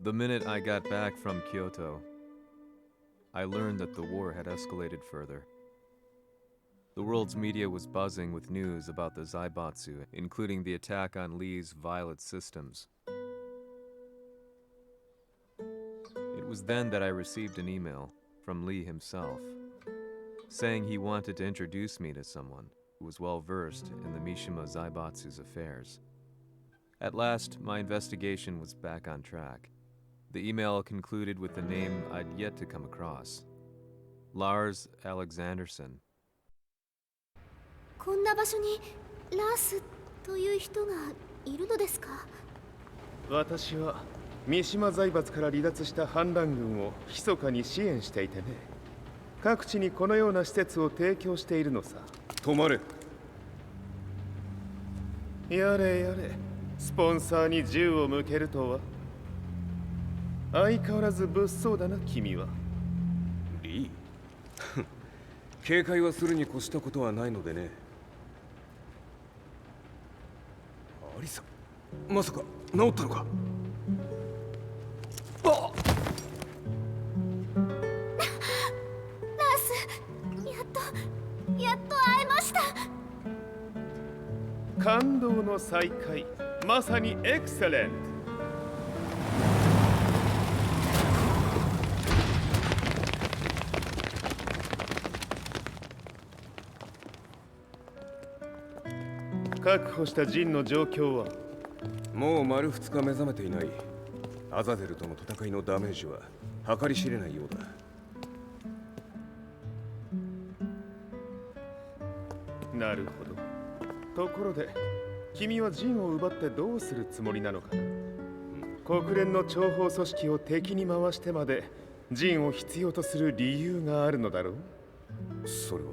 The minute I got back from Kyoto, I learned that the war had escalated further. The world's media was buzzing with news about the Zaibatsu, including the attack on Lee's violet systems. It was then that I received an email from Lee himself, saying he wanted to introduce me to someone who was well versed in the Mishima Zaibatsu's affairs. At last, my investigation was back on track. The email concluded with a name I'd yet to come across: Lars Alexanderson. こんな場所にラースという人がいるのですか？私は三島財閥から離脱した反乱軍を密かに支援していてね。各地にこのような施設を提供しているのさ。止まれ。やれやれ、スポンサーに銃を向けるとは。相変わらず物騒だな、君は。リー警戒はするに越したことはないのでね。アリサ、まさか治ったのか？あっラース、やっと会えました。感動の再会、まさにエクセレント。確保した陣の状況は？もう丸2日目覚めていない。アザゼルとの戦いのダメージは計り知れないようだ。なるほど。ところで君は陣を奪ってどうするつもりなのかな？国連の諜報組織を敵に回してまで陣を必要とする理由があるのだろう？それは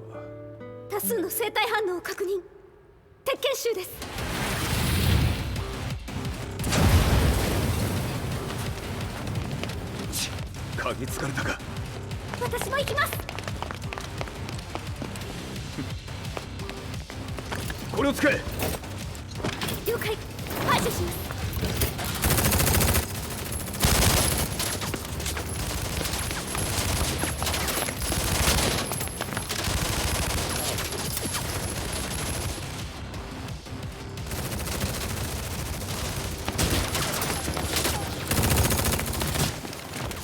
多数の生体反応を確認。鉄拳衆です。嗅ぎつかれたか？私も行きます。これを使え。了解。排除します。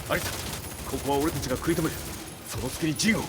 アリサ、ここは俺たちが食い止める。その隙に陣を。はい。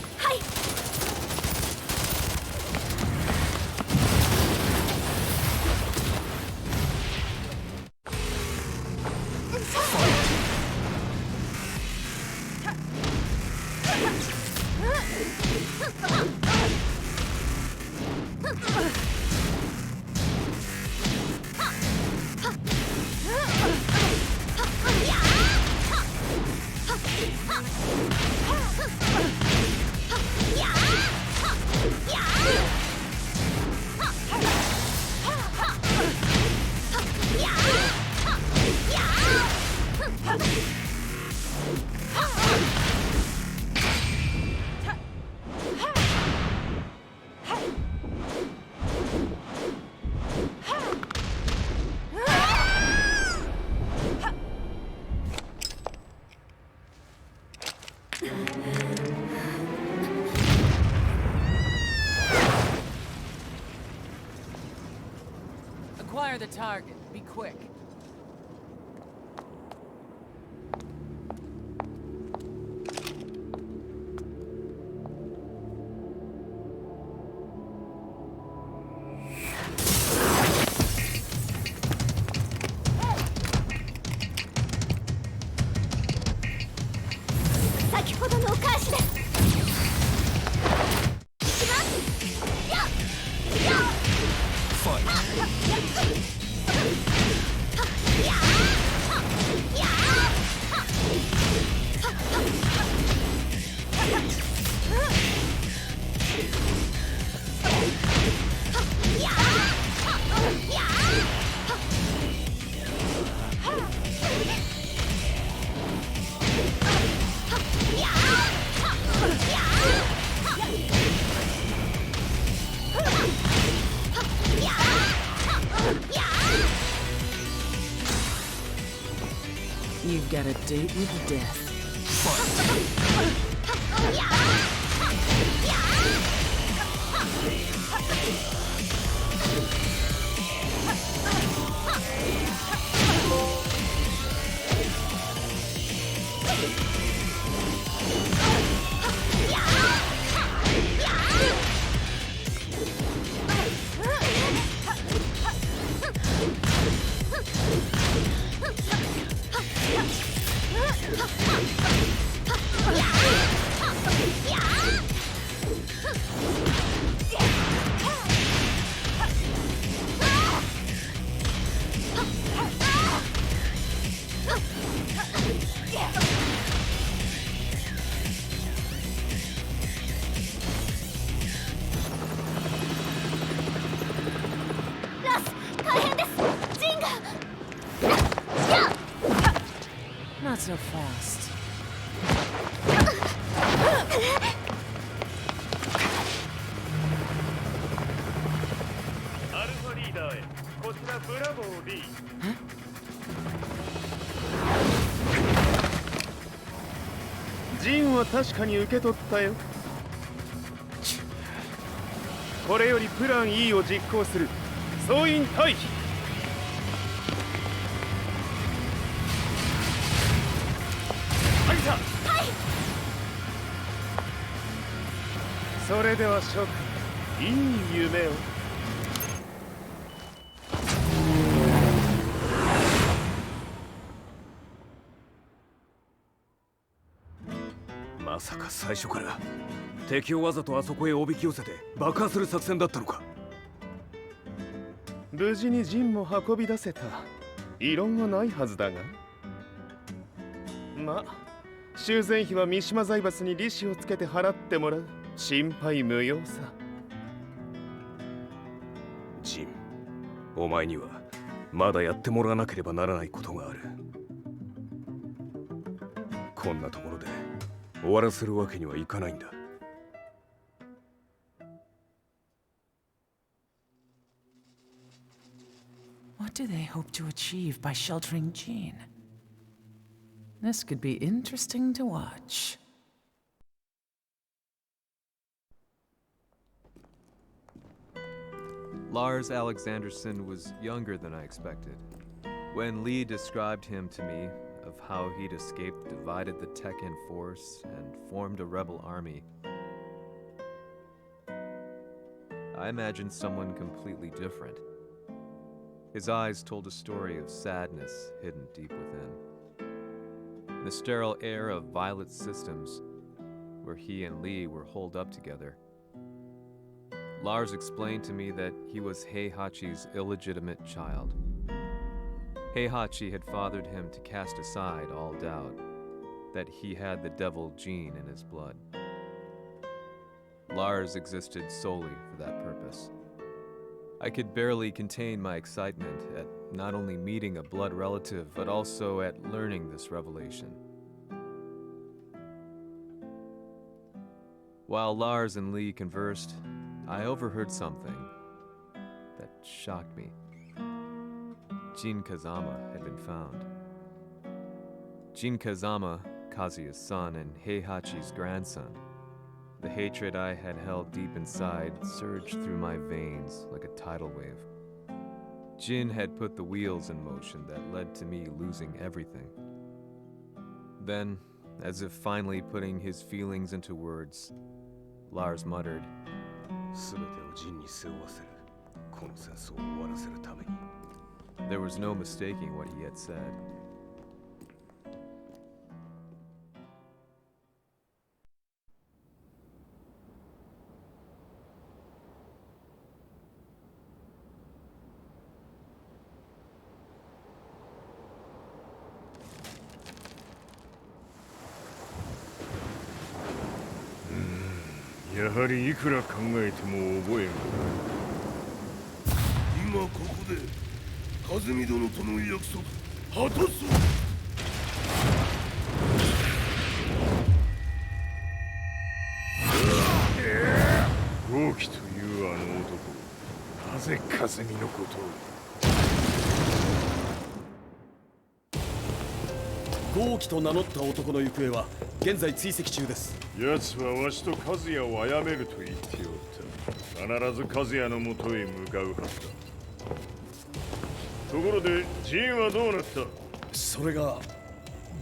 Acquire the target. Be quick. You've got a date with death. Not so fast. アルファリーダーへ、こちらブラボー D。ジンは確かに受け取ったよ。これよりプラン E を実行する。総員退避。はいさ。はい。それでは諸君、いい夢を。まさか最初から敵をわざとあそこへおびき寄せて爆破する作戦だったのか。無事にジンも運び出せた。異論はないはずだが。まあ修繕費は三島財閥に利子をつけて払ってもらう。心配無用さ。ジン、お前にはまだやってもらわなければならないことがある。こんなところで終わらせるわけにはいかないんだ。What do they hope to achieve by sheltering Jean? This could be interesting to watch. Lars Alexanderson was younger than I expected. When Lee described him to me, of how he'd escaped, divided the TEKKEN force, and formed a rebel army, I imagined someone completely different. His eyes told a story of sadness hidden deep within. In the sterile air of Violet's systems, where he and Lee were holed up together, Lars explained to me that he was Heihachi's illegitimate child. Heihachi had fathered him to cast aside all doubt that he had the devil gene in his blood. Lars existed solely for that purpose. I could barely contain my excitement at not only meeting a blood relative, but also at learning this revelation. While Lars and Lee conversed, I overheard something that shocked me. Jin Kazama had been found. Jin Kazama, Kazuya's son and Heihachi's grandson. The hatred I had held deep inside surged through my veins like a tidal wave. Jin had put the wheels in motion that led to me losing everything. Then, as if finally putting his feelings into words, Lars muttered, 全てをジンに背負わせる。この戦争を終わらせるために。 There was no mistaking what he had said.やはりいくら考えても覚えん。今ここで風見殿との約束果たそう。豪輝というあの男、なぜ風見のことを。豪気と名乗った男の行方は現在追跡中です。奴はわしと和也を殺めると言っておった。必ず和也のもとへ向かうはずだ。ところでジンはどうなった？それが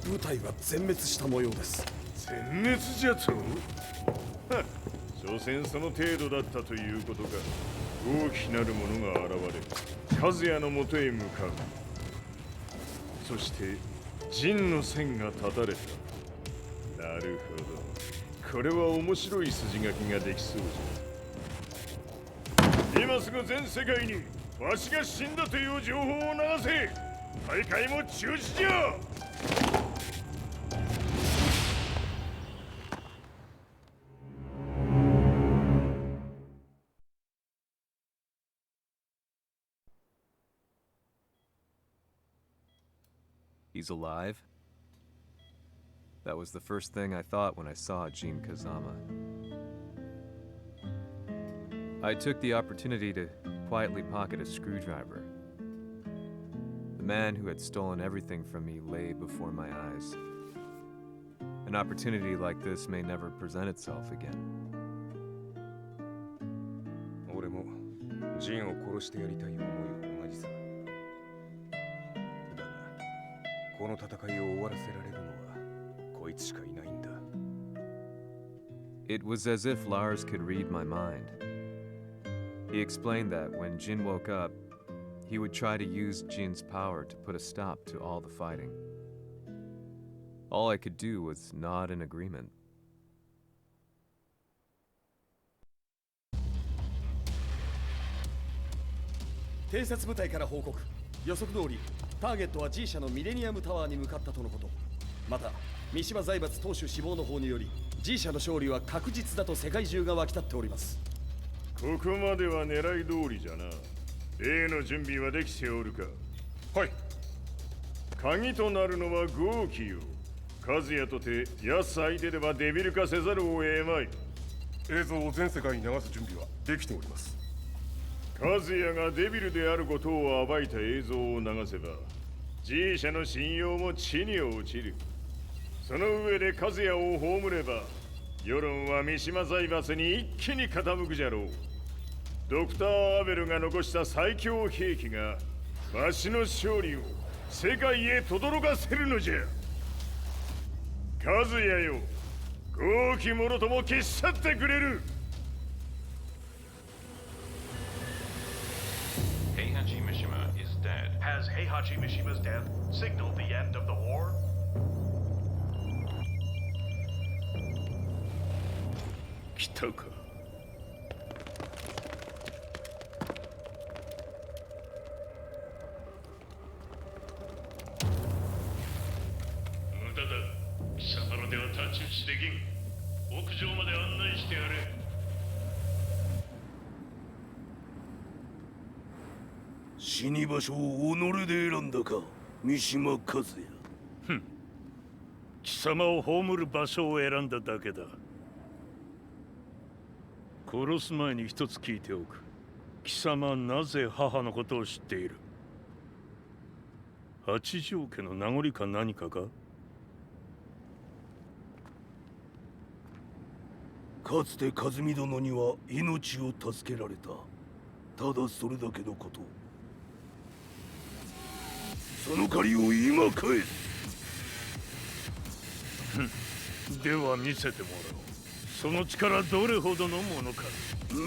部隊は全滅した模様です。全滅じゃと？所詮その程度だったということか。大きなる者が現れ和也のもとへ向かう。そして陣の線が断たれた。なるほど、これは面白い筋書きができそうじゃ。今すぐ全世界にわしが死んだという情報を流せ。大会も中止じゃ。He's alive? That was the first thing I thought when I saw Jin Kazama. I took the opportunity to quietly pocket a screwdriver. The man who had stolen everything from me lay before my eyes. An opportunity like this may never present itself again. 俺もジンを殺してやりたい思いは同じさ。だがこの戦いを終わらせられるのはこいつしかいないんだ。It was as if Lars could read my mind. He explained that when Jin woke up, he would try to use Jin's power to put a stop to all the fighting. All I could do was nod in agreement. 偵察部隊から報告。予測通りターゲットは G 社のミレニアムタワーに向かったとのこと。また三島財閥当主死亡の方により G 社の勝利は確実だと世界中が沸き立っております。ここまでは狙い通りじゃな。例の準備はできておるか？はい。鍵となるのは豪気よ。和也とて安相手ではデビル化せざるを得まい。映像を全世界に流す準備はできております。和也がデビルであることを暴いた映像を流せば G 社の信用も地に落ちる。その上で和也を葬れば世論は三島財閥に一気に傾くじゃろう。ドクター・アベルが残した最強兵器がわしの勝利を世界へ轟かせるのじゃ。和也よ、豪気者とも消し去ってくれる。Heihachi Mishima is dead. Has Heihachi Mishima's death signaled the end of the war? 来たか。無駄だ。貴様らでは太刀打ちできん。屋上まで案内してやれ。死に場所を己で選んだか、三島和也。貴様を葬る場所を選んだだけだ。殺す前に一つ聞いておく。貴様はなぜ母のことを知っている？八条家の名残か何かか？かつて和美殿には命を助けられた。ただそれだけのこと。その借りを今返す。では見せてもらおう。その力どれほどのものか。小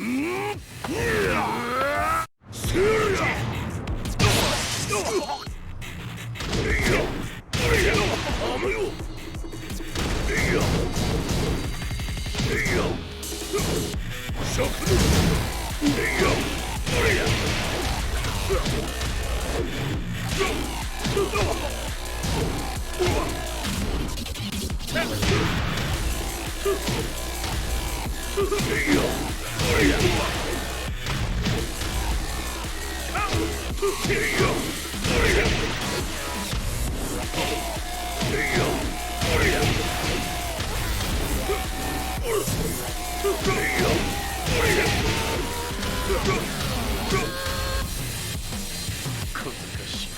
賢しい。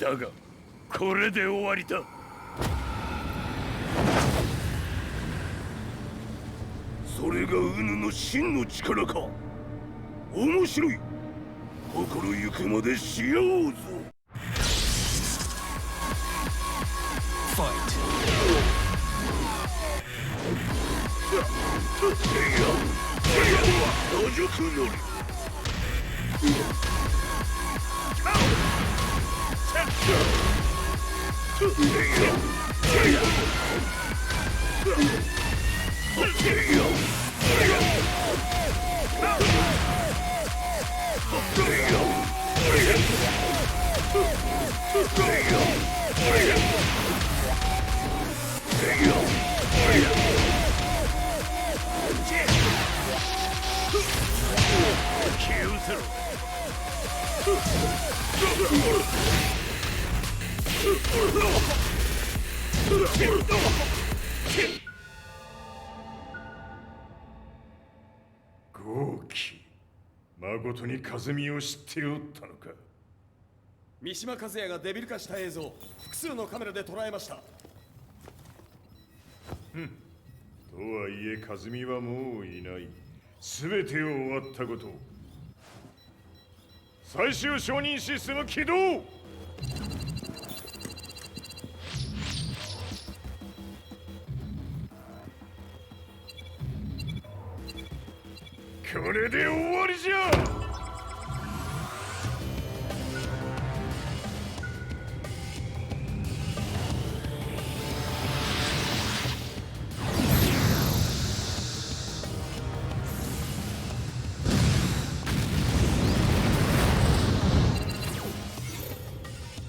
だがこれで終わりだ。それがウヌの真の力か。面白い。心ゆくまでしようぞ。ファイト。野宿乗り。豪気、誠に風見を知っておったのか。三島和也がデビル化した映像、複数のカメラで捉えました。とはいえ風見はもういない。全てを終わったこと。最終承認システム起動。これで終わりじゃ。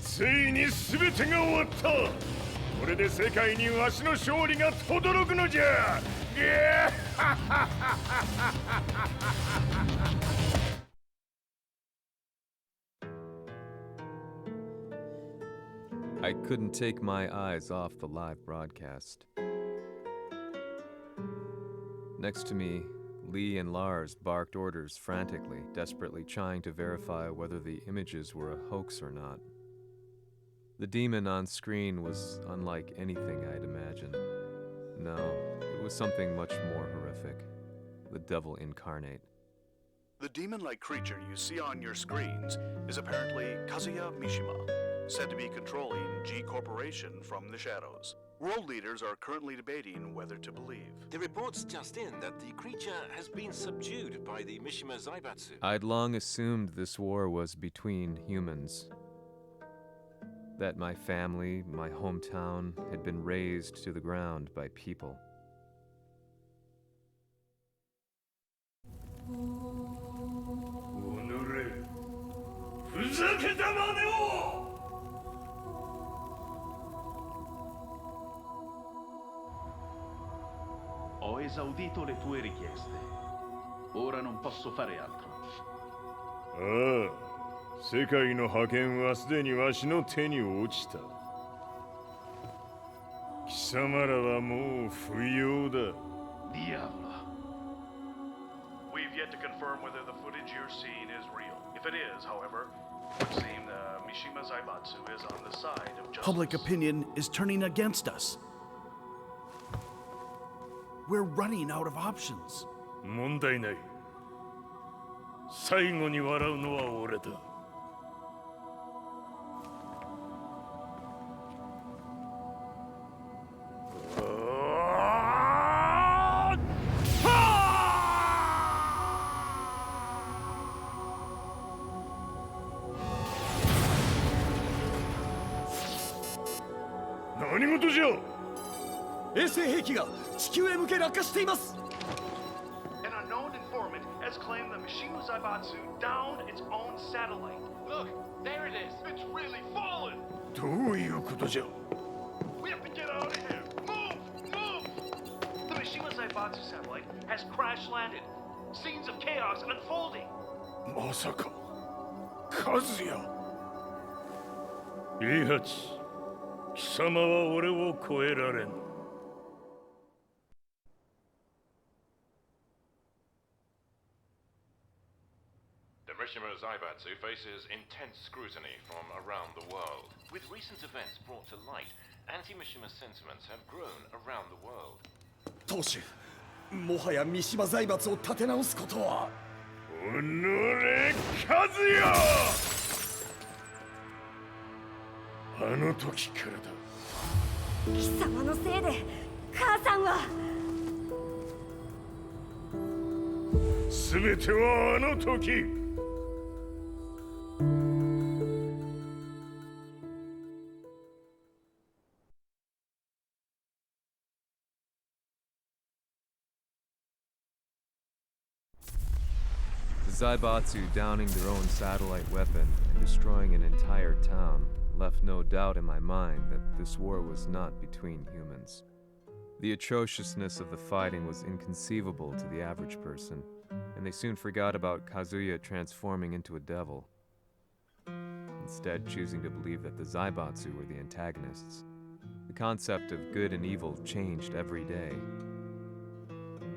ついに全てが終わった。これで世界にわしの勝利が轟くのじゃ。I couldn't take my eyes off the live broadcast. Next to me, Lee and Lars barked orders frantically, desperately trying to verify whether the images were a hoax or not. The demon on screen was unlike anything I'd imagined. No, it was something much more horrific. The devil incarnate. The demon-like creature you see on your screens is apparently Kazuya Mishima, said to be controlling G Corporation from the shadows. World leaders are currently debating whether to believe. The reports just in that the creature has been subdued by the Mishima Zaibatsu. I'd long assumed this war was between humans. That my family, my hometown, had been razed to the ground by people. Ho esaudito le tue richieste. Ora non posso fare altro. 世界の覇権はすでにわしの手に落ちた。貴様らはもう不要だ。Diavolo. We've yet to confirm whether the footage you're seeing is real. If it is, however, it would seem Mishima Zaibatsu is on the side of justice. Public opinion is turning against us. We're running out of options. 問題ない。最後に笑うのは俺だ。何事じゃ。衛星兵器が地球へ向け落下しています。An unknown informant has claimed the Mishima Zaibatsu downed its own satellite. Look, there it is. It's really fallen. どういうことじゃ。We have to get out of here. Move! Move! The Mishima Zaibatsu satellite has crash landed. Scenes of chaos unfolding. まさか、和也。Heihachi、貴様は俺を超えられん。The Mishima Zaibatsu Zaibatsu faces intense scrutiny from around the world. With recent events brought to light, anti-Mishima sentiments have grown around the world. 当主、もはや三島財閥を立て直すことは。おのれ、和也！あの時からだ。貴様のせいで母さんは。全てはあの時。The Zaibatsu downing their own satellite weapon and destroying an entire town left no doubt in my mind that this war was not between humans. The atrociousness of the fighting was inconceivable to the average person, and they soon forgot about Kazuya transforming into a devil, instead choosing to believe that the Zaibatsu were the antagonists. The concept of good and evil changed every day.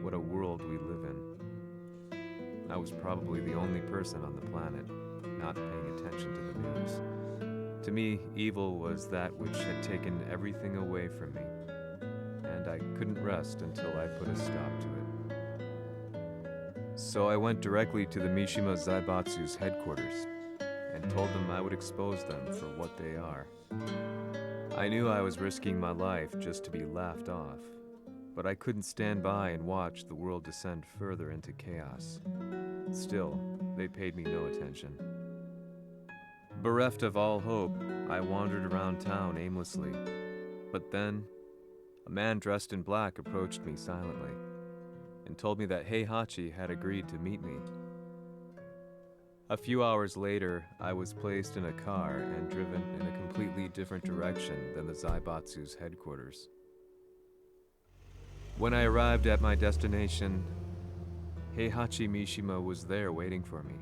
What a world we live in. I was probably the only person on the planet not paying attention to the news. To me, evil was that which had taken everything away from me, and I couldn't rest until I put a stop to it. So I went directly to the Mishima Zaibatsu's headquarters and told them I would expose them for what they are. I knew I was risking my life just to be laughed off, but I couldn't stand by and watch the world descend further into chaos. Still, they paid me no attention. Bereft of all hope, I wandered around town aimlessly. But then, a man dressed in black approached me silently and told me that Heihachi had agreed to meet me. A few hours later, I was placed in a car and driven in a completely different direction than the Zaibatsu's headquarters. When I arrived at my destination, Heihachi Mishima was there waiting for me.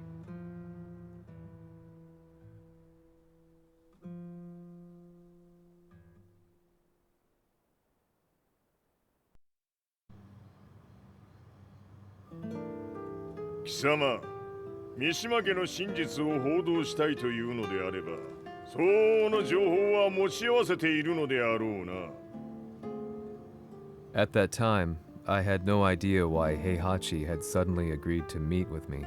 Kisama, 三島家の真実を報道したいというのであれば、相応の情報は持ち合わせているのであろうな。At that time, I had no idea why Heihachi had suddenly agreed to meet with me.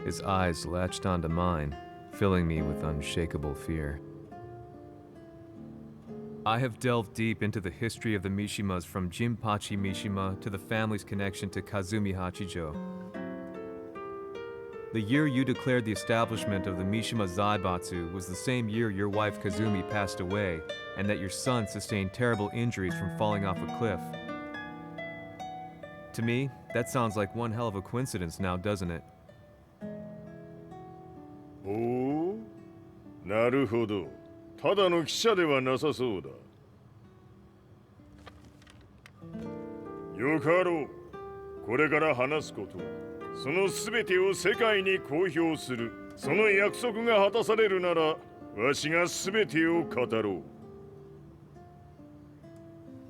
His eyes latched onto mine, filling me with unshakable fear. I have delved deep into the history of the Mishimas from Jinpachi Mishima to the family's connection to Kazumi Hachijo. The year you declared the establishment of the Mishima Zaibatsu was the same year your wife Kazumi passed away, and that your son sustained terrible injuries from falling off a cliff. To me, that sounds like one hell of a coincidence now, doesn't it? おお、なるほど。ただの記者ではなさそうだ。よかろう。これから話すこと、そのすべてを世界に公表する。その約束が果たされるなら、わしがすべてを語ろう。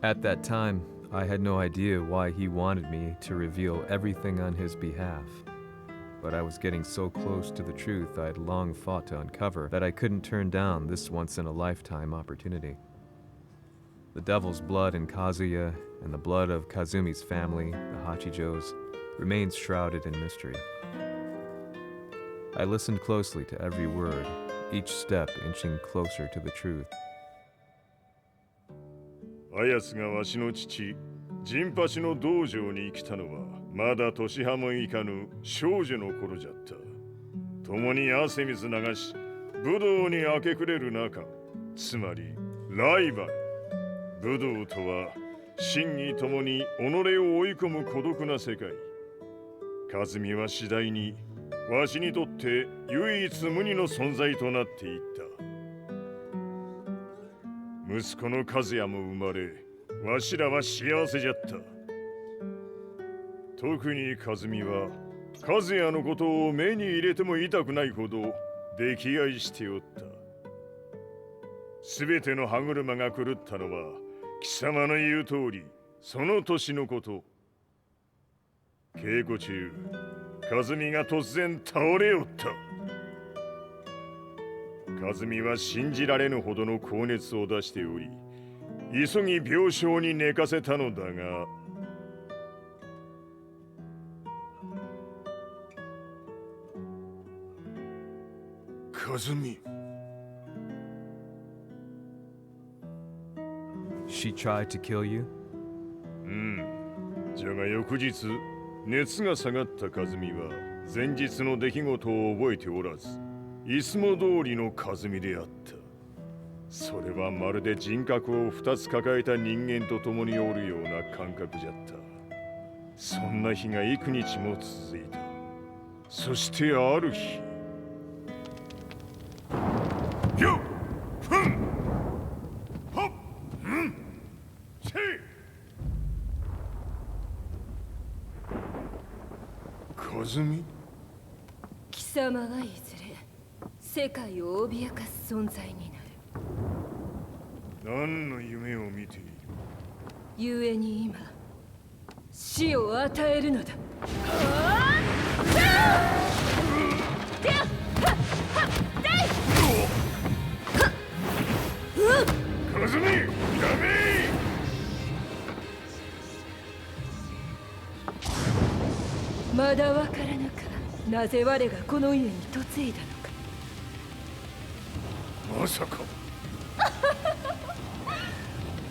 At that time, I had no idea why he wanted me to reveal everything on his behalf. But I was getting so close to the truth I'd long fought to uncover that I couldn't turn down this once-in-a-lifetime opportunity. The devil's blood in Kazuya and the blood of Kazumi's family, the Hachijos, remains shrouded in mystery. I listened closely to every word, each step inching closer to the truth. あやつがわしの父、陣八の道場に来たのは、まだ年端もいかぬ少女の頃じゃった。共に汗水流し、武道に明け暮れる中、つまりライバル。武道とは、真偽ともに己を追い込む孤独な世界。和美は次第に、わしにとって唯一無二の存在となっていった。息子の和也も生まれ、わしらは幸せじゃった。特に和美は、和也のことを目に入れても痛くないほど溺愛しておった。すべての歯車が狂ったのは、貴様の言う通り、その年のこと。稽古中、和美が突然倒れよった。和美は信じられぬほどの高熱を出しており、急ぎ病床に寝かせたのだが、和美。She tried to kill you? じゃが翌日、熱が下がった和美は前日の出来事を覚えておらず、いつも通りの和美であった。それはまるで人格を2つ抱えた人間と共におるような感覚じゃった。そんな日が幾日も続いた。そしてある日、よっふんほっうんせい和美。貴様はいずれ世界を脅かす存在になる。何の夢を見ている？故に今死を与えるのだ。和美、ダメ！まだわからぬか、なぜ我がこの家に嫁いだのか。まさか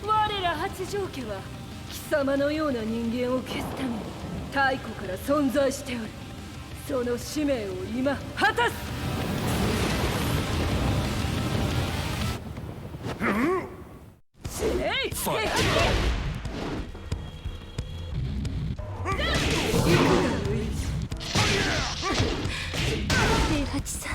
我ら八丈家は貴様のような人間を消すために太古から存在しておる。その使命を今果たす。死ねい！平八さん。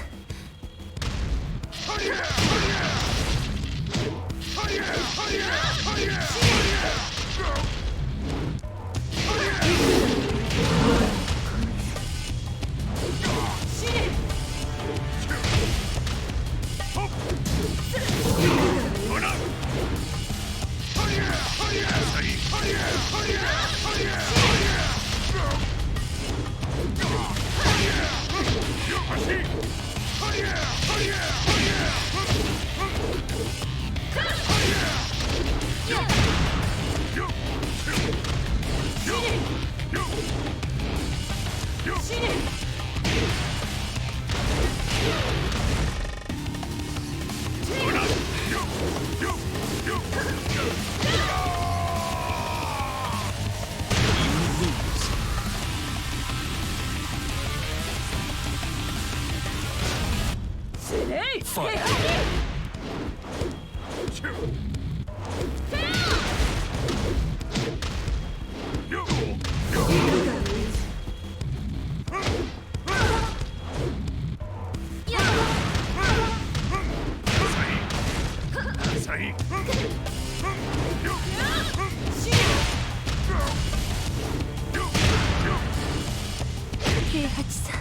平八さん。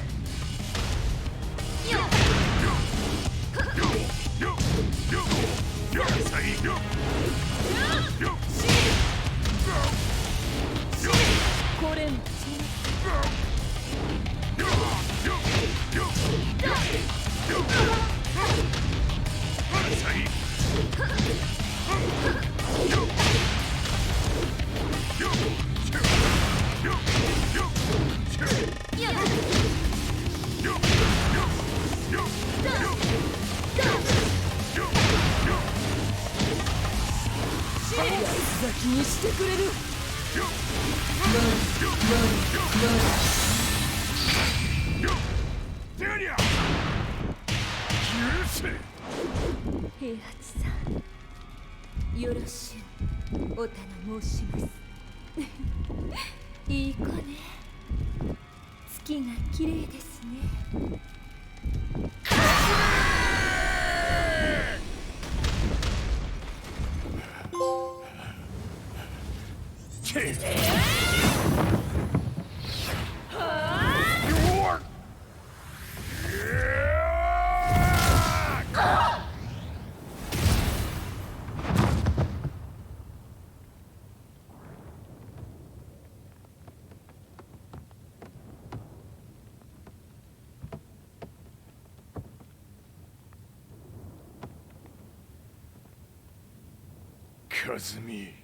これも先にしてくれる。平八さん、よろしゅうお頼申しますいい子ね。月が綺麗ですね。和美。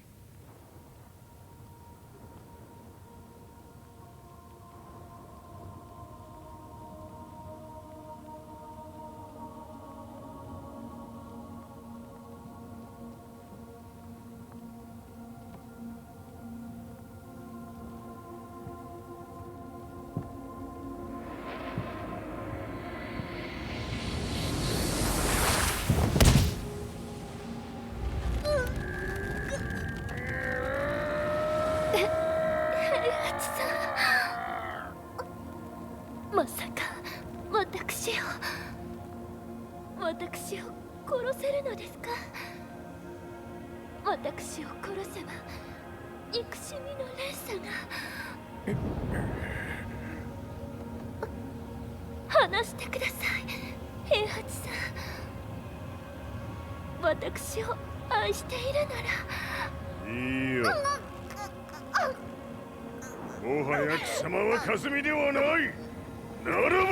まさか私を殺せるのですか？私を殺せば憎しみの連鎖が。話してください、平八さん。私を愛しているなら。いいよ。もはや貴様は和美ではない。ならば